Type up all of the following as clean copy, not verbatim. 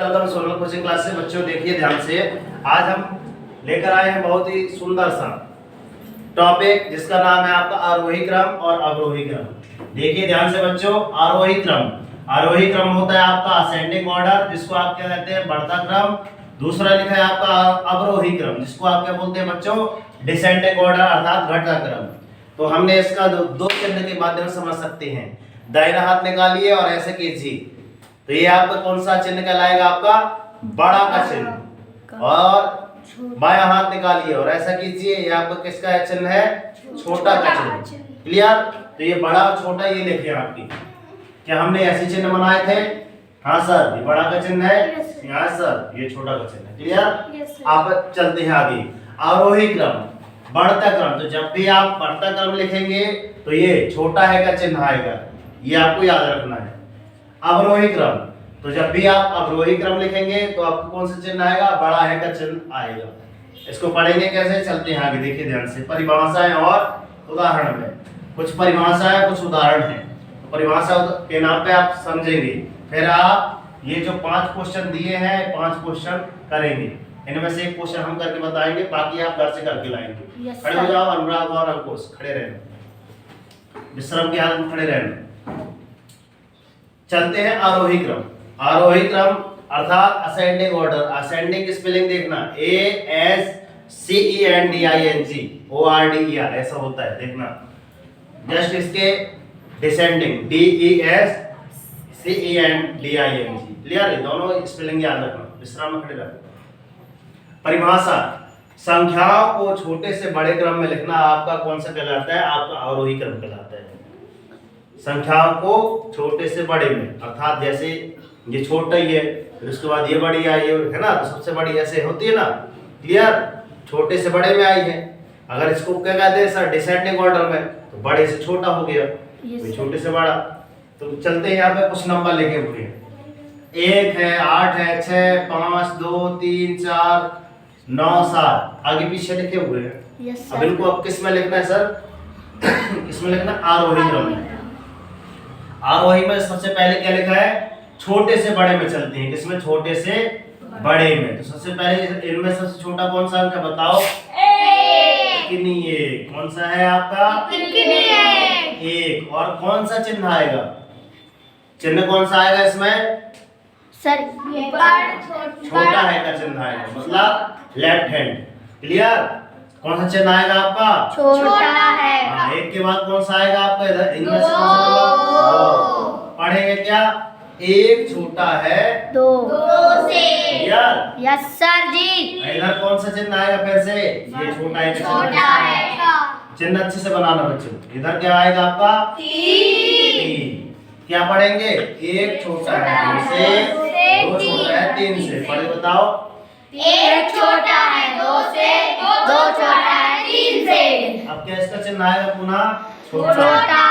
Welcome Sonal coaching class से। बच्चों देखिए ध्यान से, आज हम लेकर आए हैं बहुत ही सुंदर सा टॉपिक जिसका नाम है आपका आरोही क्रम और अवरोही क्रम। देखिए ध्यान से बच्चों, आरोही क्रम होता है आपका असेंडिंग ऑर्डर, जिसको आप क्या कहते हैं बढ़ता क्रम। दूसरा लिखा है आपका अवरोही क्रम, जिसको आप क्या बोलते हैं बच्चों डिसेंडिंग ऑर्डर अर्थात घटता क्रम। तो हमने इसका दो चिन्ह के माध्यम से समझ सकते हैं। दाहिना हाथ निकालिए और ऐसे कीजिए, तो ये आपका कौन सा चिन्ह कहलाएगा? आपका बड़ा का चिन्ह। और बायां हाथ निकालिए और ऐसा कीजिए, ये आपका किसका चिन्ह है? छोटा का चिन्ह। क्लियर? तो ये बड़ा और छोटा ये लिखे आपकी। क्या हमने ऐसे चिन्ह बनाए थे? हाँ सर, ये बड़ा का चिन्ह है। यहाँ सर ये छोटा का चिन्ह है। क्लियर? आप चलते हैं आगे। आरोही क्रम, बढ़ता क्रम। तो जब भी आप बढ़ता क्रम लिखेंगे तो ये छोटा है का चिन्ह आएगा, ये आपको याद रखना है। अवरोही क्रम, तो जब भी आप अवरोही क्रम लिखेंगे तो आपको कौन सा चिन्ह आएगा? बड़ा है का चिन्ह आएगा। इसको पढ़ेंगे कैसे? चलते हैं आगे। देखिए ध्यान से, परिभाषाएं और उदाहरण में कुछ परिभाषाएं कुछ उदाहरण हैं। तो परिभाषा के नाम पे आप समझेंगे, फिर आप ये जो 5 क्वेश्चन दिए हैं 5 क्वेश्चन करेंगे। इनमें से एक क्वेश्चन हम करके बताएंगे, बाकी आप घर से करके लाएंगे। खड़े हो जाओ अनुराग और अंकुश, खड़े रहना, विश्राम की हालत में खड़े रहना। चलते हैं आरोही क्रम। आरोही क्रम अर्थात असेंडिंग ऑर्डर। असेंडिंग की स्पेलिंग देखना, ASCENDING ऐसा होता है, देखना। जस्ट इसके डिसेंडिंग DESCENDING। क्लियर है? दोनों स्पेलिंग याद रखना, विश्राम में खड़े रहना। परिभाषा, संख्याओं को छोटे से बड़े क्रम में लिखना आपका कौन सा कहलाता है? आपका आरोही क्रम कहलाता है। संख्याओं को छोटे से बड़े में, अर्थात जैसे ये छोटा ही है, फिर उसके बाद ये बड़ी आई है ना, तो सबसे बड़ी ऐसे होती है ना। क्लियर? छोटे से बड़े में आई है। अगर इसको क्या कहते हैं सर? डिसेंडिंग ऑर्डर में, तो बड़े से छोटा हो गया, तो छोटे से बड़ा। तो चलते हैं, यहाँ पे कुछ नंबर लिखे हुए हैं। 1 है, 8 है, 6, 5, 2, 3, 4, 9, 7 आगे पीछे लिखे हुए हैं। अब इनको अब किस में लिखना है सर? किस में लिखना? आरोही क्रम में। आरोही में सबसे पहले क्या लिखा है? छोटे से बड़े में चलते हैं। किसमें? छोटे से बड़े में। तो सबसे पहले इनमें सबसे छोटा कौन सा अंक है बताओ? कितनी? एक। कौन सा है आपका? एक। और कौन सा चिन्ह आएगा? चिन्ह कौन सा आएगा इसमें? सर छोटा है का चिन्ह आएगा, मतलब लेफ्ट हैंड। क्लियर? कौन सा चिन्ह आएगा आपका? छोटा है। हाँ, एक के बाद कौन सा आएगा आपका? इधर इनमें से कौन सा होगा? पढ़ेंगे क्या? एक छोटा है दो से। क्लियर? यस सर जी। इधर कौन सा चिन्ह आएगा? फिर से ये छोटा है। चिन्ह अच्छे से बनाना बच्चों। इधर क्या आएगा आपका? 3। क्या पढ़ेंगे? एक छोटा है 2 से, 2 छोटा है 3 से। पढ़े बताओ। एक छोटा है 2 से, 2 छोटा है 3 से। अब क्या इसका चिन्ह आएगा? पुनः छोटा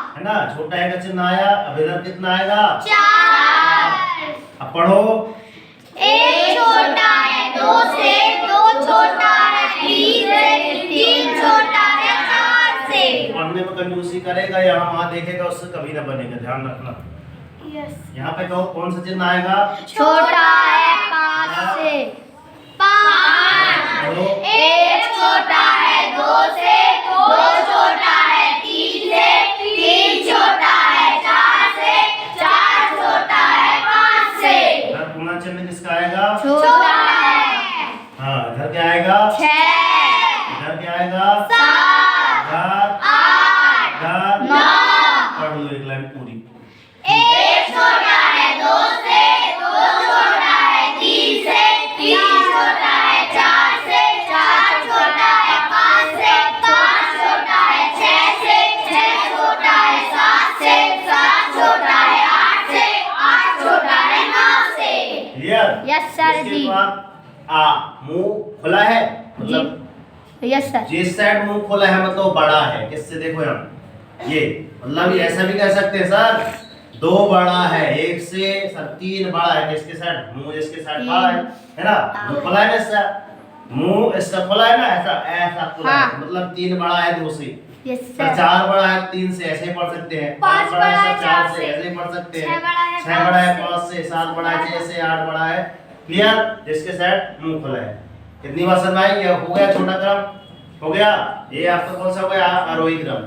है ना, छोटा है का चिन्ह आया। अब इधर कितना आएगा? 4। अब पढ़ो। एक छोटा है 2 से, 2 छोटा है 3 से, 3 छोटा है 4 से। पढ़ने में कंजूसी करेगा, यहाँ वहाँ देखेगा, उससे कभी ना बनेगा, ध्यान रखना। यहाँ पे कहो कौन सा चिन्ह आएगा? छोटा है 5 से। 5। एक छोटा है 2 से, 2 छोटा है 3 से, 3 छोटा है 4 से, 4 छोटा है 5 से। इधर पुनः चिन्ह किसका आएगा? छोटा है। हाँ, इधर क्या आएगा? 6। इधर क्या आएगा? 7। इधर 8। इधर 9। पढ़ लो एक लाइन पूरी। एक छोटा है 2 से, 2 छोटा है 3 से, 3 छोटा है 4 से, 4 छोटा है 5 से, 5 छोटा है 6 से, 6 छोटा है 7 से, 7 छोटा है 8 से, 8 छोटा है 9 से। क्लियर? यस सर इसके जी। बाद मुंह खुला है, मतलब यस सर। जिस साइड मुंह खोला है मतलब बड़ा है। किससे? देखो यहाँ, ये मतलब ऐसा भी कह सकते हैं सर, 2 बड़ा है 1 से, सर 3 बड़ा है। किसके साइड? मुंह जिसके साइड बड़ा है ना, मुंह खुला है ना इसका, मुंह इसका खुला है ना, ऐसा ऐसा खुला है, मतलब 3 बड़ा है 2 से। Yes sir sir. 4 बड़ा है 3 से, ऐसे ही पढ़ सकते हैं। 5 बड़ा है बड़ा सर है 4 4 से, से, ऐसे ही पढ़ सकते हैं। 6 बड़ा है 6 बड़ा है 5 5 से, 7 बड़ा है 6 से, 8 बड़ा है। क्लियर? जिसके सेट मुंह खुला है। कितनी बार समझ आई? ये हो गया छोटा क्रम, हो गया। ये आपका कौन सा हो गया? आरोही क्रम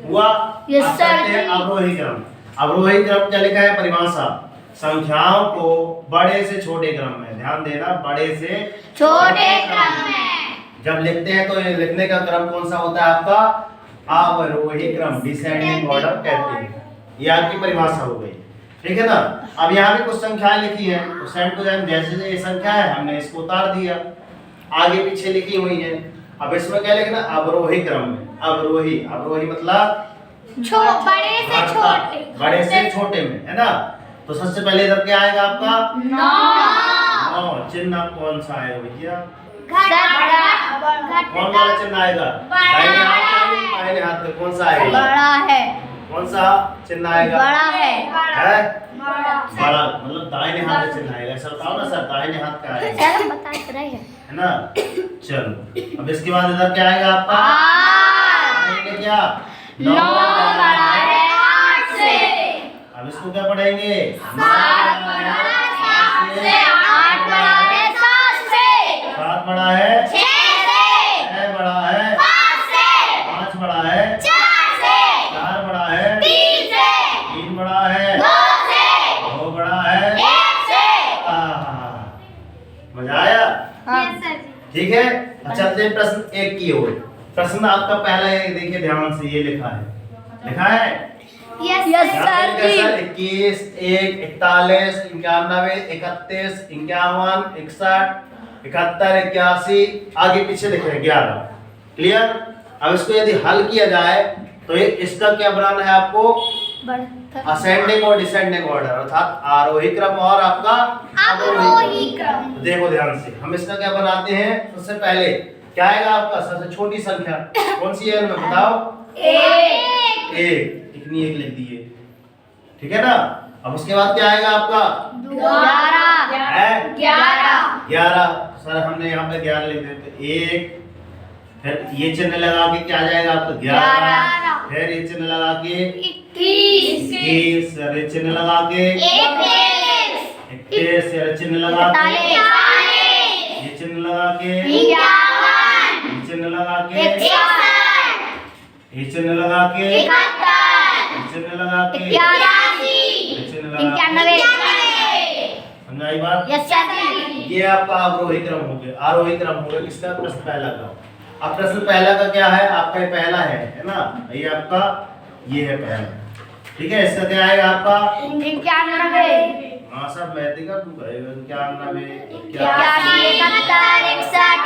हुआ। यस अब सर चलते हैं जी। अवरोही क्रम। अवरोही क्रम क्या लिखा है? परिभाषा, संख्याओं को बड़े से छोटे क्रम में, ध्यान देना, बड़े से छोटे क्रम में जब लिखते हैं तो ये लिखने का क्रम कौन सा होता है आपका? अवरोही क्रम, डिसेंडिंग ऑर्डर कहते हैं। ये आपकी परिभाषा हो गई, ठीक है ना। अब यहाँ पे कुछ संख्याएं लिखी हैं, तो सेम टू सेम जैसे ये संख्या है हमने इसको उतार दिया, आगे पीछे लिखी हुई है। अब इसमें क्या लिखना? अवरोही क्रम में। अवरोही, अवरोही मतलब बड़े से छोटे, बड़े से छोटे में, है ना। तो सबसे पहले इधर क्या आएगा आपका? 9। चिन्ह कौन सा आएगा भैया? कौन वाला चिन्ह आएगा? दाहिने हाथ का, बाएं हाथ का, कौन सा आएगा? बड़ा है, कौन सा चिन्ह आएगा? बड़ा है, है? बड़ा मतलब दाहिने हाथ का चिन्ह आएगा। ऐसा बताओ ना सर, दाहिने हाथ का आएगा, सर हम बता रहे हैं। है ना। चलो अब इसके बाद इधर क्या आएगा आपका? आएगा क्या? 9 बड़ा है 8 से, अब इसको क्या पढ़ेंगे? 7 बड़ा है 8 से, 8 बड़ा है 7 से, 7 बड़ा है 6 से, 6 बड़ा है 5 से, 5 बड़ा है 4 से, 4 बड़ा है 3 से, 3 बड़ा है 2 से, 2 बड़ा है 1 से। आहा, मजा आया? यस सर जी। ठीक है। अब चलते हैं प्रश्न 1 की ओर। प्रश्न आपका पहला है, देखिए ध्यान से, ये लिखा है, लिखा है यस यहाँ पे सर लिखा है जी। सर 21, 1, 41, 91, 31, 51, 61, 71, 81, आगे पीछे लिखे हैं 11। क्लियर? अब इसको यदि हल किया जाए तो ये इसका क्या बनाना है आपको? असेंडिंग और डिसेंडिंग ऑर्डर, अर्थात आरोही क्रम और आपका अवरोही क्रम। तो देखो ध्यान से, हम इसका क्या बनाते हैं? सबसे पहले क्या आएगा आपका? सबसे छोटी संख्या कौन सी है इनमें बताओ? 1 1, कितनी 1 लिख दिए, ठीक है ना। अब उसके बाद क्या आएगा आपका? 11 है 11 सर हमने यहाँ पे 11 लिख देते। 1, फिर ये चिन्ह लगा के क्या आ जाएगा आपका? 11, फिर ये चिन्ह लगा के 21 21, फिर ये चिन्ह लगा के 21 21, फिर चिन्ह लगा के 41 ये चिन्ह लगा के 51 ये चिन्ह लगा के 61 ये चिन्ह लगा के 71 ये चिन्ह लगा के 81 ये चिन्ह लगा के 91। समझाई बात? यस सर जी। ये आपका अवरोही क्रम हो गया, आरोही क्रम हो गया। किसका? प्रश्न पहला का। अब प्रश्न पहला का क्या है? आपका ये पहला है ना, ये आपका ये है पहला, ठीक है। इसका क्या आएगा आपका? 91 हाँ सब मैथ का तू कहेगा 91, 81 71 61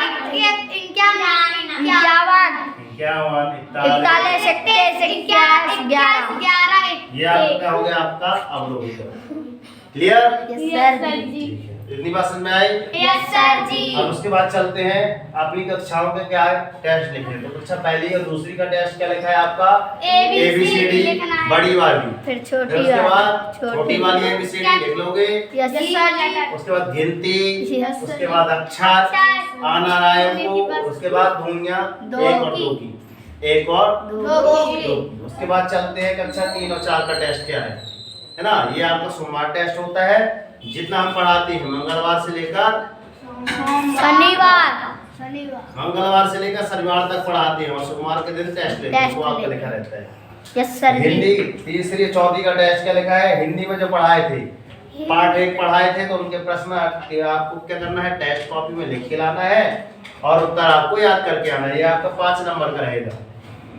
41 ये आपका हो गया आपका अवरोही क्रम। क्लियर? यस सर जी। इतनी बात समझ में आई? यस सर जी। अब उसके बाद चलते हैं अपनी कक्षाओं के क्या है टेस्ट लिखे। तो कक्षा पहली और दूसरी का टेस्ट क्या लिखा है आपका? ABCD बड़ी वाली, फिर फिर उसके बाद छोटी वाली ABCD लिख लोगे, यस सर। उसके बाद गिनती, Yes, उसके बाद अक्षर आना राय को, उसके बाद ध्वनियां दो एक और की। दो की, एक और दो दो की। उसके बाद चलते हैं कक्षा 3 और 4 का टेस्ट क्या है ना। ये आपका सोमवार टेस्ट होता है, जितना हम पढ़ाते हैं मंगलवार से लेकर मंगलवार से लेकर शनिवार तक पढ़ाते हैं, और सोमवार के दिन टेस्ट लेते हैं, वो आपका लिखा रहता है। यस सर जी। हिंदी तीसरी चौथी का टेस्ट क्या लिखा है? हिंदी में जो पढ़ाए थे, पार्ट 1 पढ़ाए थे, तो उनके प्रश्न आपको क्या करना है? टेस्ट कॉपी में लिख के लाना है और उत्तर आपको याद करके आना है। ये आपका 5 नंबर का रहेगा।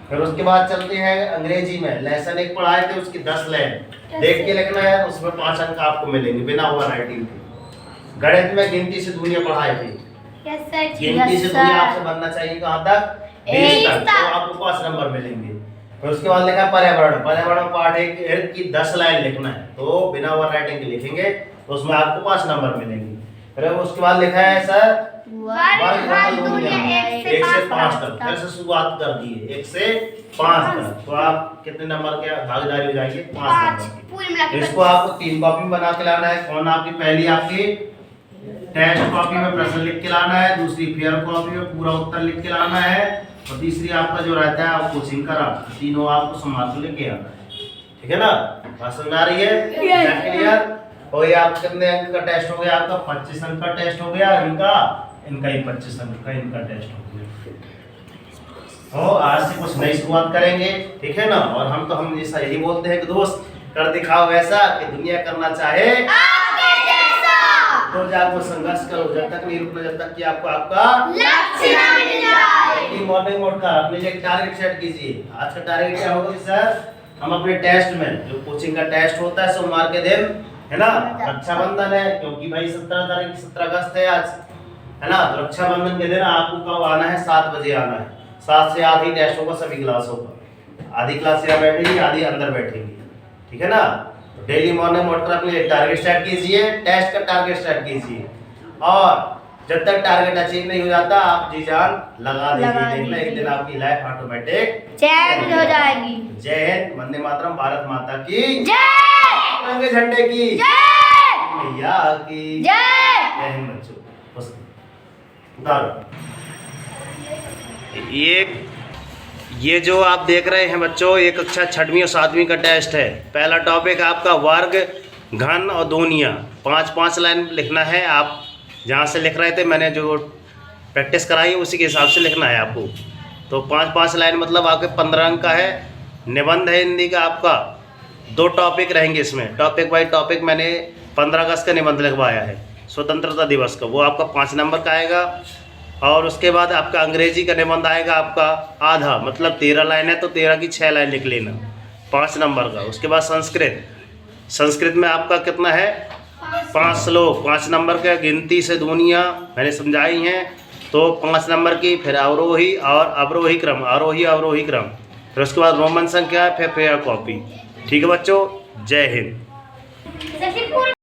फिर उसके बाद चलते हैं अंग्रेजी में, लेसन 1 पढ़ाए थे, उसकी 10 लाइन देख के लिखना है, उसमें 5 अंक आपको मिलेंगे बिना ओवर राइटिंग के। गणित में गिनती से दुनिया पढ़ाए थे, यस सर जी। गिनती से दुनिया आपसे बनना चाहिए कहाँ तक? 20 तक, तो आपको 5 नंबर मिलेंगे। फिर उसके बाद लिखा पर्यावरण, पर्यावरण पार्ट 1 की 10 लाइन लिखना है, तो बिना ओवर राइटिंग के लिखेंगे तो उसमें आपको 5 नंबर मिलेंगे। फिर उसके बाद लिखा है सर वर्ग दुनिया 1 से 5 तक, फिर से शुरुआत कर दी है 1 से 5 तक, तो आप कितने नंबर के भागीदारी हो जाएंगे? 5 नंबर की। इसको आपको 3 कॉपी में बना के लाना है। कौन? आपकी पहली आपकी टेस्ट कॉपी में प्रश्न लिख के लाना है, दूसरी फेयर कॉपी में पूरा उत्तर लिख के लाना है, और तीसरी आपका जो रहता है आप कोचिंग का राम, तीनों आपको संभाल के लेके आना है, ठीक है ना। बात समझ आ रही है? क्लियर? और ये आप कितने अंक का टेस्ट हो गया? आपका 25 अंक का टेस्ट हो गया, इनका ही 25 अंक का इनका टेस्ट हो गया। तो आज से कुछ नई शुरुआत करेंगे, ठीक है ना। और हम हमेशा यही बोलते हैं कि दोस्त कर दिखाओ ऐसा कि दुनिया करना चाहे आपके जैसा। तो जागो संघर्ष करो, जब तक नहीं रुकना, जब तक कि आपको आपका लक्ष्य ना मिल जाए। मॉर्निंग उठकर अपने लिए टारगेट सेट कीजिए। आज का टारगेट क्या होगा कि सर हम अपने टेस्ट में जो कोचिंग का टेस्ट होता है सोमवार के दिन, है ना, रक्षाबंधन है, क्योंकि भाई 17 अगस्त है आज, है ना। तो रक्षाबंधन के दिन आपको कब आना है? 7 बजे आना है। 7 से आधी टेस्ट होगा सभी क्लासों का, आधी क्लास यहाँ बैठेगी, आधी अंदर बैठेंगी, ठीक है ना। तो डेली मॉर्निंग उठकर अपने टारगेट सेट कीजिए, टेस्ट का टारगेट सेट कीजिए, और जब तक टारगेट अचीव नहीं हो जाता आप जी जान लगा दीजिए। देखना एक दिन आपकी लाइफ ऑटोमेटिक चेंज हो जाएगी। जय हिंद, वंदे मातरम, भारत माता की जय। तिरंगे झंडे की जय। मैया की जय। जय हिंद बच्चों। बस उतारो। ये जो आप देख रहे हैं बच्चों, ये कक्षा 6वीं और 7वीं का टेस्ट है। पहला टॉपिक आपका वर्ग, घन और दूनिया। 5-5 लाइन लिखना है। आप जहाँ से लिख रहे थे मैंने जो प्रैक्टिस कराई उसी के हिसाब से लिखना है आपको। तो 5-5 लाइन मतलब आपके 15 अंक का है। निबंध है हिंदी का आपका, 2 टॉपिक रहेंगे इसमें। टॉपिक बाई टॉपिक मैंने 15 अगस्त का निबंध लिखवाया है, स्वतंत्रता दिवस का, वो आपका 5 नंबर का आएगा। और उसके बाद आपका अंग्रेजी का निबंध आएगा आपका आधा, मतलब 13 लाइन है तो 13 की 6 लाइन लिख लेना, 5 नंबर का। उसके बाद संस्कृत में आपका कितना है? 5 श्लोक, 5 नंबर का। गिनती से दुनिया मैंने समझाई हैं तो 5 नंबर की। फिर अवरोही और अवरोही क्रम, आरोही अवरोही क्रम। फिर उसके बाद रोमन संख्या, फिर फेयर कॉपी। ठीक है बच्चों, जय हिंद।